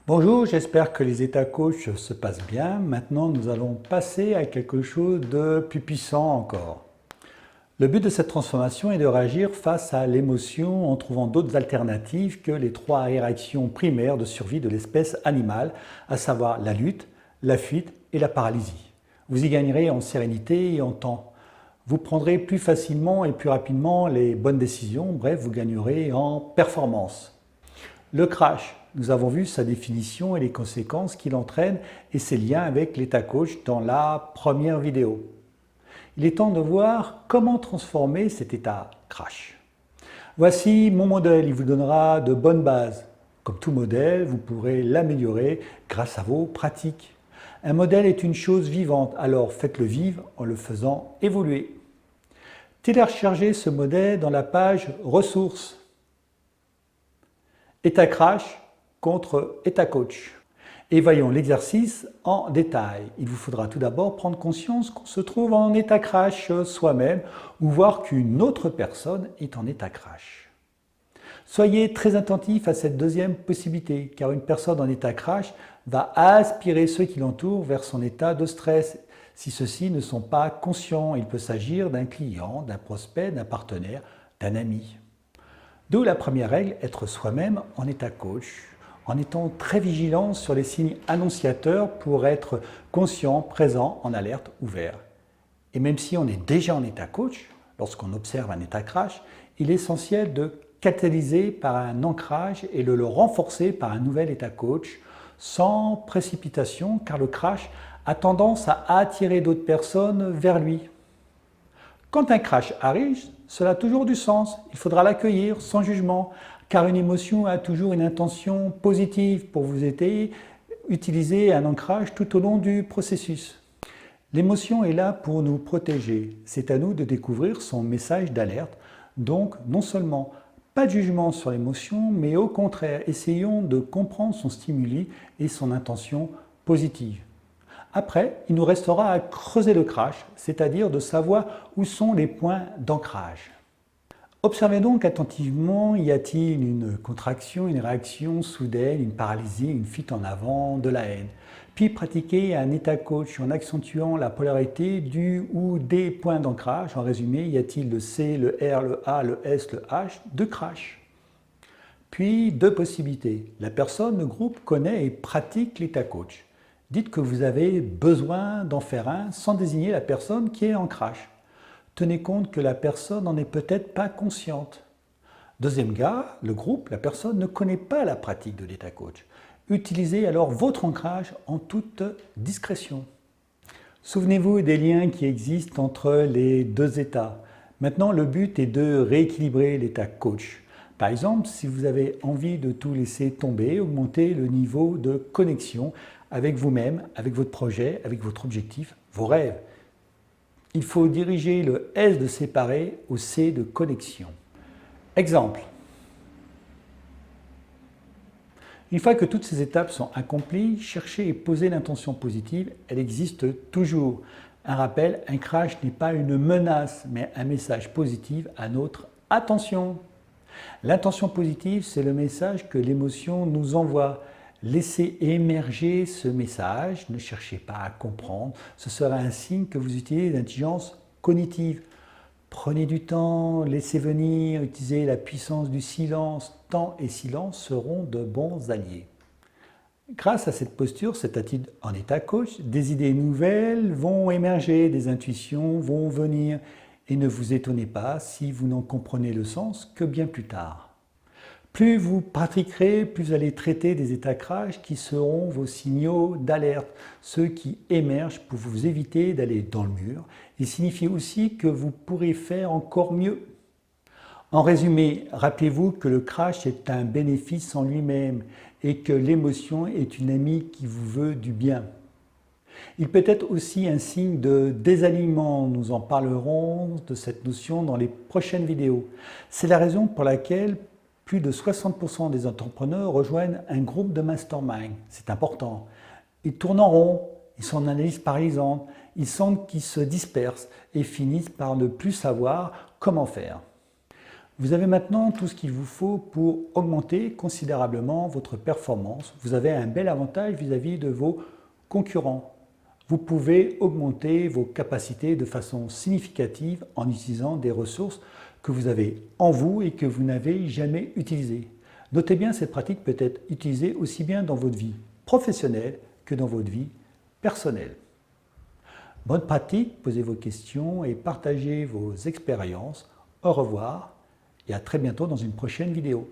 Bonjour, j'espère que les états coach se passent bien. Maintenant, nous allons passer à quelque chose de plus puissant encore. Le but de cette transformation est de réagir face à l'émotion en trouvant d'autres alternatives que les trois réactions primaires de survie de l'espèce animale, à savoir la lutte, la fuite et la paralysie. Vous y gagnerez en sérénité et en temps. Vous prendrez plus facilement et plus rapidement les bonnes décisions, bref, vous gagnerez en performance. Le crash, nous avons vu sa définition et les conséquences qu'il entraîne et ses liens avec l'état coach dans la première vidéo. Il est temps de voir comment transformer cet état crash. Voici mon modèle, il vous donnera de bonnes bases. Comme tout modèle, vous pourrez l'améliorer grâce à vos pratiques. Un modèle est une chose vivante, alors faites-le vivre en le faisant évoluer. Téléchargez ce modèle dans la page ressources. État crash contre état coach. Et voyons l'exercice en détail. Il vous faudra tout d'abord prendre conscience qu'on se trouve en état crash soi-même ou voir qu'une autre personne est en état crash. Soyez très attentif à cette deuxième possibilité, car une personne en état crash va aspirer ceux qui l'entourent vers son état de stress. Si ceux-ci ne sont pas conscients, il peut s'agir d'un client, d'un prospect, d'un partenaire, d'un ami. D'où la première règle, être soi-même en état coach, en étant très vigilant sur les signes annonciateurs pour être conscient, présent, en alerte, ouvert. Et même si on est déjà en état coach, lorsqu'on observe un état crash, il est essentiel de catalyser par un ancrage et de le renforcer par un nouvel état coach, sans précipitation, car le crash a tendance à attirer d'autres personnes vers lui. Quand un crash arrive, cela a toujours du sens. Il faudra l'accueillir sans jugement, car une émotion a toujours une intention positive pour vous aider. Utilisez un ancrage tout au long du processus. L'émotion est là pour nous protéger. C'est à nous de découvrir son message d'alerte. Donc, non seulement pas de jugement sur l'émotion, mais au contraire, essayons de comprendre son stimuli et son intention positive. Après, il nous restera à creuser le crash, c'est-à-dire de savoir où sont les points d'ancrage. Observez donc attentivement, y a-t-il une contraction, une réaction soudaine, une paralysie, une fuite en avant, de la haine. Puis pratiquez un état coach en accentuant la polarité du ou des points d'ancrage. En résumé, y a-t-il le C, le R, le A, le S, le H de crash. Puis deux possibilités. La personne, le groupe connaît et pratique l'état coach. Dites que vous avez besoin d'en faire un sans désigner la personne qui est en crash. Tenez compte que la personne n'en est peut-être pas consciente. Deuxième cas, le groupe, la personne ne connaît pas la pratique de l'état coach. Utilisez alors votre ancrage en toute discrétion. Souvenez-vous des liens qui existent entre les deux états. Maintenant, le but est de rééquilibrer l'état coach. Par exemple, si vous avez envie de tout laisser tomber, augmentez le niveau de connexion avec vous-même, avec votre projet, avec votre objectif, vos rêves. Il faut diriger le S de séparer au C de connexion. Exemple. Une fois que toutes ces étapes sont accomplies, cherchez et posez l'intention positive, elle existe toujours. Un rappel, un crash n'est pas une menace, mais un message positif à notre attention. L'intention positive, c'est le message que l'émotion nous envoie. Laissez émerger ce message, ne cherchez pas à comprendre, ce sera un signe que vous utilisez l'intelligence cognitive. Prenez du temps, laissez venir, utilisez la puissance du silence. Temps et silence seront de bons alliés. Grâce à cette posture, cette attitude en état coach, des idées nouvelles vont émerger, des intuitions vont venir. Et ne vous étonnez pas si vous n'en comprenez le sens que bien plus tard. Plus vous pratiquerez, plus vous allez traiter des états crash qui seront vos signaux d'alerte, ceux qui émergent pour vous éviter d'aller dans le mur. Ils signifient aussi que vous pourrez faire encore mieux. En résumé, rappelez-vous que le crash est un bénéfice en lui-même et que l'émotion est une amie qui vous veut du bien. Il peut être aussi un signe de désalignement. Nous en parlerons de cette notion dans les prochaines vidéos. C'est la raison pour laquelle plus de 60% des entrepreneurs rejoignent un groupe de mastermind. C'est important. Ils tournent en rond, ils sont en analyse paralysante, ils sentent qu'ils se dispersent et finissent par ne plus savoir comment faire. Vous avez maintenant tout ce qu'il vous faut pour augmenter considérablement votre performance. Vous avez un bel avantage vis-à-vis de vos concurrents. Vous pouvez augmenter vos capacités de façon significative en utilisant des ressources que vous avez en vous et que vous n'avez jamais utilisées. Notez bien, cette pratique peut être utilisée aussi bien dans votre vie professionnelle que dans votre vie personnelle. Bonne pratique, posez vos questions et partagez vos expériences. Au revoir et à très bientôt dans une prochaine vidéo.